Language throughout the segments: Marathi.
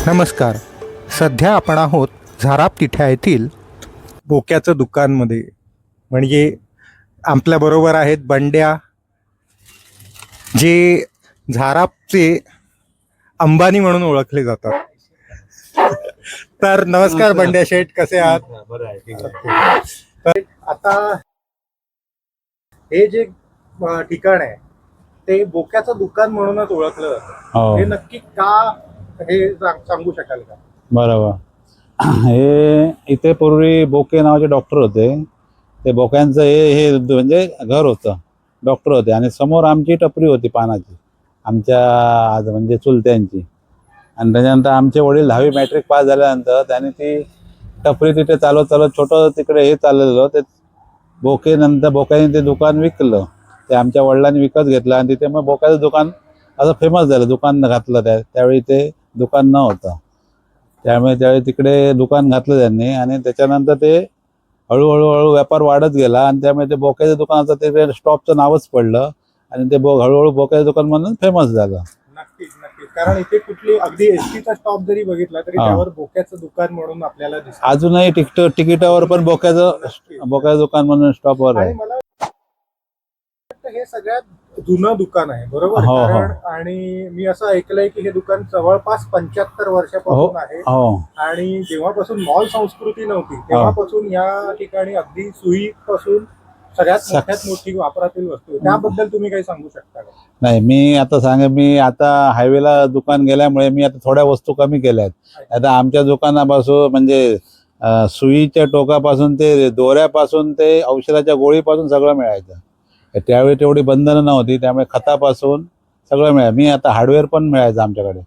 नमस्कार. सध्या आपण आहोत झाराप तिठ्या येथील बोक्याचं दुकानमध्ये. म्हणजे आपल्याबरोबर आहेत बंड्या, जे झारापचे अंबानी म्हणून ओळखले जातात. तर नमस्कार बंड्या शेठ, कसे आहात? बरं आहे, ठीक आहे. तर आता हे जे ठिकाण आहे ते बोक्याचं दुकान म्हणूनच ओळखलं जातं. हे नक्की का, हे सांगू शकाल का? बरोबर. हे इथे पूर्वी बोके नावाचे डॉक्टर होते. ते बोक्यांचं हे म्हणजे घर होतं, डॉक्टर होते. आणि समोर आमची टपरी होती पानाची, आमच्या आज म्हणजे चुलत्यांची. आणि त्याच्यानंतर आमचे वडील 10वी मॅट्रिक पास झाल्यानंतर त्यांनी ती टपरी तिथे चालवत चालवत छोटं तिकडे हे चाललेलं ते बोकेनंतर बोक्याने ते दुकान विकलं. ते आमच्या वडिलांनी विकत घेतलं आणि तिथे मग बोक्याचं दुकान असं फेमस झालं. दुकान घातलं त्यावेळी ते दुकान नव्हतं, त्यामुळे त्यावेळी तिकडे दुकान घातलं त्यांनी. आणि त्याच्यानंतर ते हळूहळू व्यापार वाढत गेला आणि त्यामुळे ते बोक्याचं दुकानाचं ते स्टॉपचं नावच पडलं आणि ते हळूहळू बोक्याचं दुकान म्हणून फेमस झालं. नक्कीच नक्कीच. कारण इथे कुठली अगदी एसटीचा स्टॉप जरी बघितला तरी त्यावर बोक्याचं दुकान म्हणून आपल्याला दिसतं. अजूनही तिकिटावर पण बोक्याचं दुकान म्हणून स्टॉपवर आहे. मला वाटतं हे सगळ्यात जुनं दुकान आहे, बरोबर? हो, हो. कारण आणि मी असं ऐकलंय की हे दुकान जवळपास 75 वर्षापासून आहे. आणि जेव्हापासून मॉल संस्कृती नव्हती तेव्हापासून या ठिकाणी अगदी सुईपासून सगळ्यात मोठ्यात मोठी वापरातील वस्तू, त्याबद्दल तुम्ही काही सांगू शकता का? नाही, मी आता मी आता हायवेला दुकान गेल्यामुळे मी आता थोड्या वस्तू कमी केल्या आहेत. आता आमच्या दुकानापासून म्हणजे सुईच्या टोकापासून ते दोऱ्यापासून ते औषधाच्या गोळीपासून सगळं मिळायचं. त्यावेळी तेवढी बंधनं नव्हती, त्यामुळे खतापासून सगळं मिळायचं. मी आता हार्डवेअर पण मिळायचं आमच्याकडे,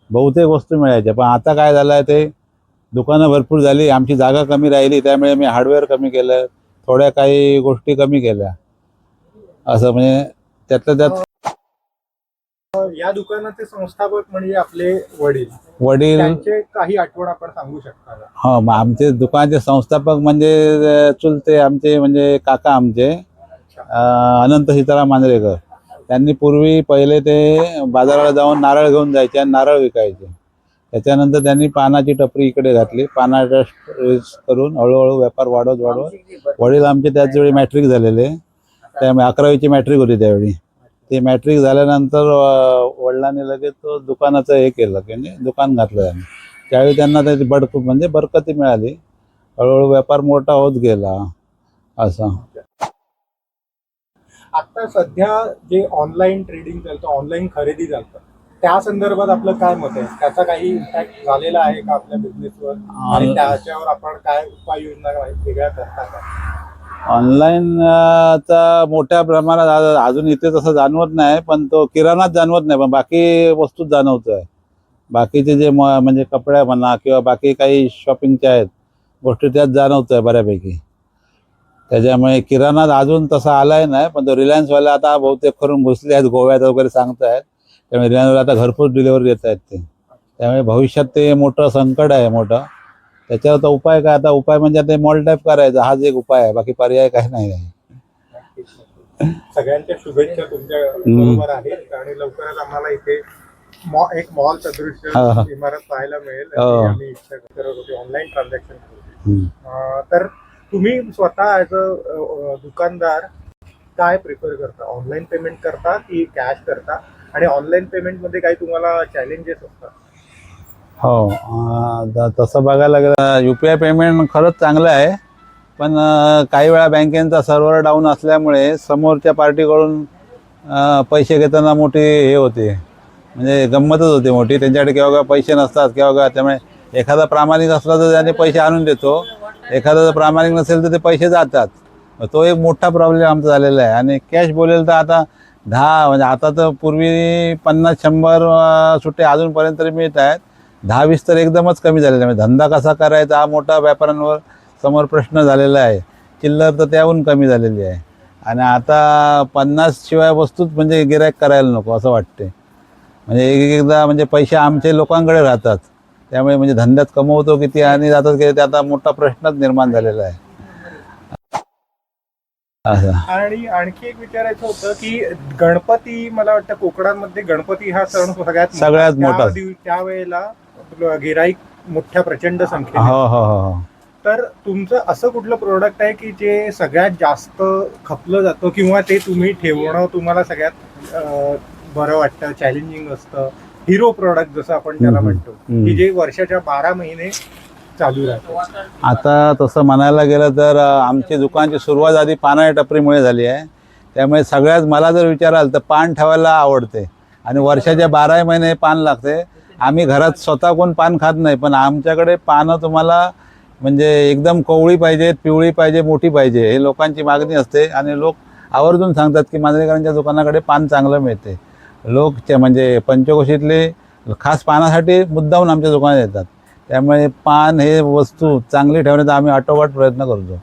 बहुतेक वस्तू मिळायच्या. पण आता काय झालं आहे, ते दुकानं भरपूर झाली, आमची जागा कमी राहिली, त्यामुळे मी हार्डवेअर कमी केलं, थोड्या काही गोष्टी कमी केल्या. असं म्हणजे त्यातल्या त्यात या दुकानाचे संस्थापक म्हणजे आपले वडील, त्यांचे काही आठवण आपण सांगू शकता का? हो, मग आमचे दुकानाचे संस्थापक म्हणजे चुलते आमचे, म्हणजे काका आमचे अनंत सीताराम मांजरेकर. त्यांनी पूर्वी पहिले ते बाजाराला जाऊन नारळ घेऊन जायचे आणि नारळ विकायचे. त्याच्यानंतर त्यांनी पानाची टपरी इकडे घातली. पानाच्या करून हळूहळू व्यापार वाढवत वडील आमचे त्याच वेळी मॅट्रिक झालेले, त्यामुळे 11वीची मॅट्रिक होती त्यावेळी. ते मॅट्रिक झाल्यानंतर वडिलांनी लगेच तो दुकानाचं हे केलं की दुकान घातलं त्यांनी. त्यावेळी त्यांना त्याची म्हणजे बरकती मिळाली, हळूहळू व्यापार मोठा होत गेला. असं आता सध्या जे ऑनलाईन ट्रेडिंग चालतं, ऑनलाईन खरेदी चालतं, त्या संदर्भात आपलं काय मत आहे? त्याचा काही इम्पॅक्ट झालेला आहे का आपल्या बिझनेसवर? आणि त्याच्यावर आपण काय उपाययोजना वेगळ्या करता का? ऑनलाईन चा मोठ्या प्रमाणात अजून इथे तसं जाणवत नाही, पण तो किराणाच जाणवत नाही, पण बाकी वस्तूच जाणवतोय. बाकीचे जे म्हणजे कपड्या म्हणा किंवा बाकी काही शॉपिंगच्या आहेत गोष्टी, त्यात जाणवतोय बऱ्यापैकी. त्याच्यामुळे किराणा अजून तसा आलाय नाही, पण तो रिलायन्सवाले आता बहुतेक करून घुसले आहेत, गोव्यात वगैरे सांगतायत. त्यामुळे रिलायन्सवाले आता घरपोच डिलिव्हरी देत आहेत ते. त्यामुळे भविष्यात ते मोठं संकट आहे मोठं. त्याच्यावर तर उपाय काय? आता उपाय म्हणजे आता मॉल टाईप करायचा, हाच एक उपाय आहे, बाकी पर्याय काही नाही आहे. सगळ्यांच्या शुभेच्छा तुमच्या बरोबर आहेत आणि लवकरच आम्हाला इथे एक मॉल सदृश इमारत पाहायला मिळेल. आम्ही इच्छा करत होतो ऑनलाईन ट्रान्झॅक्शन. तर तुम्ही स्वतः ॲज अ दुकानदार काय प्रिफर करता? ऑनलाईन पेमेंट करता की कॅश करता? आणि ऑनलाईन पेमेंटमध्ये काही तुम्हाला चॅलेंजेस असतात? हो, तसं बघायला गेलं UPI पेमेंट खरंच चांगलं आहे, पण काही वेळा बँकेचा सर्व्हर डाऊन असल्यामुळे समोरच्या पार्टीकडून पैसे घेताना मोठी हे होते, म्हणजे गंमतच होते मोठी. त्यांच्याकडे केव्हा पैसे नसतात केव्हा, त्यामुळे एखादा प्रामाणिक असला तर त्याने पैसे आणून देतो, एखादा जर प्रामाणिक नसेल तर ते पैसे जातात. तो एक मोठा प्रॉब्लेम आमचा झालेला आहे. आणि कॅश बोलेल तर आता 10 म्हणजे आता तर पूर्वी 50-100 सुट्टे अजूनपर्यंत तरी मिळत आहेत, 10-20 तर एकदमच कमी झालेले आहे. धंदा कसा करायचा हा मोठा व्यापाऱ्यांवर समोर प्रश्न झालेला आहे. चिल्लर तर त्याहून कमी झालेली आहे. आणि आता 50 शिवाय वस्तूच म्हणजे गिराईक करायला नको असं वाटते. म्हणजे एकदा म्हणजे पैसे आमचे लोकांकडे राहतात, त्यामुळे म्हणजे धंद्यात कमवतो किती आणि जातात किती, आता मोठा प्रश्नच निर्माण झालेला आहे. आणि आणखी एक विचारायचं होतं की गणपती, मला वाटतं कोकणामध्ये गणपती हा सण सगळ्यात मोठा. त्यावेळेला गिराईक मोठ्या प्रचंड संख्येने. हो हो हो हो. तर तुमचं असं कुठलं प्रोडक्ट आहे की जे सगळ्यात जास्त खपलं जातं किंवा ते तुम्ही ठेवणं तुम्हाला सगळ्यात बरं वाटतं, चॅलेंजिंग असतं, हिरो प्रोडक्ट जसं आपण त्याला म्हणतो, की जे वर्षाच्या 12 महिने चालू राहतं? आता तसं म्हणायला गेलं तर आमची दुकानची सुरुवात आधी पानाच्या टपरीमुळे झाली आहे. त्यामुळे सगळ्यात मला जर विचाराल तर पान ठेवायला आवडते आणि वर्षाच्या 12 महिने पान लागते. आम्ही घरात स्वतः कोण पान खात नाही, पण आमच्याकडे पानं तुम्हाला म्हणजे एकदम कोवळी पाहिजे, पिवळी पाहिजे, मोठी पाहिजे, हे लोकांची मागणी असते आणि लोक आवर्जून सांगतात की मांजरेकरांच्या दुकानाकडे पान चांगलं मिळते. लोक म्हणजे पंचकोशीतले खास पानासाठी मुद्दाहून आमच्या दुकानात येतात. त्यामुळे पान हे वस्तू चांगली ठेवण्याचा आम्ही आटोकाट प्रयत्न करतो.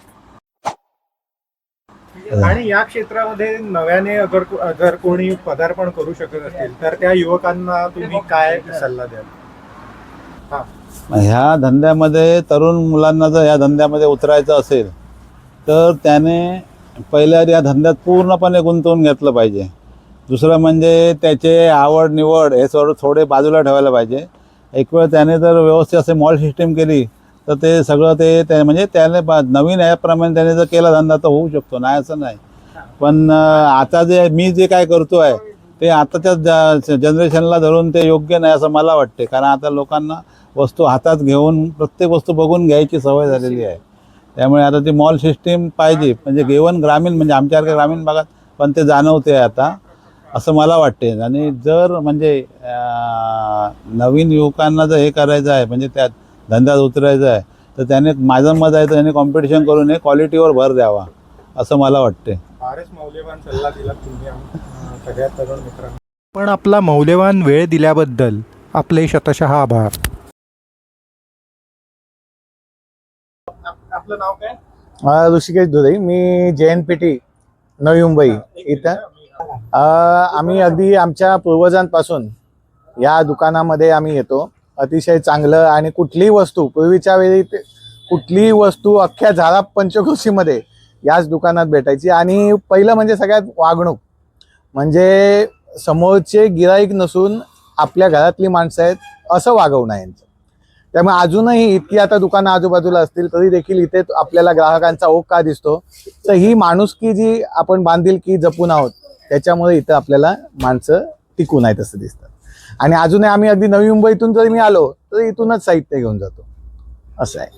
आणि या क्षेत्रामध्ये नव्याने जर कोणी पदार्पण करू शकत असेल तर त्या युवकांना तुम्ही काय सल्ला द्याल? ह्या धंद्यामध्ये तरुण मुलांना जर ह्या धंद्यामध्ये उतरायचं असेल तर त्याने पहिल्या या धंद्यात पूर्णपणे गुंतवून घेतलं पाहिजे. दुसरं म्हणजे त्याचे आवड निवड हे सर्व थोडे बाजूला ठेवायला पाहिजे. एक वेळ त्याने जर व्यवस्थित असे मॉल सिस्टीम केली तर ते सगळं ते म्हणजे त्याने नवीन ॲपप्रमाणे त्याने जर केला धंदा तर होऊ शकतो, नाही असं नाही. पण आता मी जे काय करतो आहे ते आताच्या जनरेशनला धरून ते योग्य नाही असं मला वाटते. कारण आता लोकांना वस्तू हातात घेऊन प्रत्येक वस्तू बघून घ्यायची सवय झालेली आहे. त्यामुळे आता ती मॉल सिस्टीम पाहिजे, म्हणजे घेऊन ग्रामीण म्हणजे आमच्यासारख्या ग्रामीण भागात पण ते जाणवते आता असं मला वाटते. आणि जर म्हणजे नवीन युवकांना जर हे करायचं आहे म्हणजे त्या धंद्यात उतरायचं आहे तर त्याने माझं मत आहे तर त्याने कॉम्पिटिशन करू नये, क्वालिटीवर भर द्यावा असं मला वाटते. फारच मौल्यवान सल्ला दिला तुम्ही सगळ्या तरुण मित्रांना. पण आपला मौल्यवान वेळ दिल्याबद्दल आपले शतशः आभार. आपलं नाव काय? ऋषिकेश दुधई, मी JNPT नवी मुंबई इथं. आम्ही अगदी आमच्या पूर्वजांपासून या दुकानामध्ये आम्ही येतो. अतिशय चांगलं आणि कुठलीही वस्तू पूर्वीच्या वेळी कुठलीही वस्तू अख्ख्या झारा पंचक्रोशीमध्ये याच दुकानात भेटायची. आणि पहिलं म्हणजे सगळ्यात वागणूक, म्हणजे समोरचे गिराईक नसून आपल्या घरातली माणसं आहेत असं वागवणं यांचं. त्यामुळे अजूनही इतकी आता दुकानं आजूबाजूला असतील तरी देखील इथे आपल्याला ग्राहकांचा ओघ का दिसतो तर ही माणुसकी जी आपण बांधिलकी जपून आहोत त्याच्यामुळे इथं आपल्याला माणसं टिकून आहेत असं दिसतं. आणि अजूनही आम्ही अगदी नवी मुंबईतून जरी मी आलो तर इथूनच साहित्य घेऊन जातो असं आहे.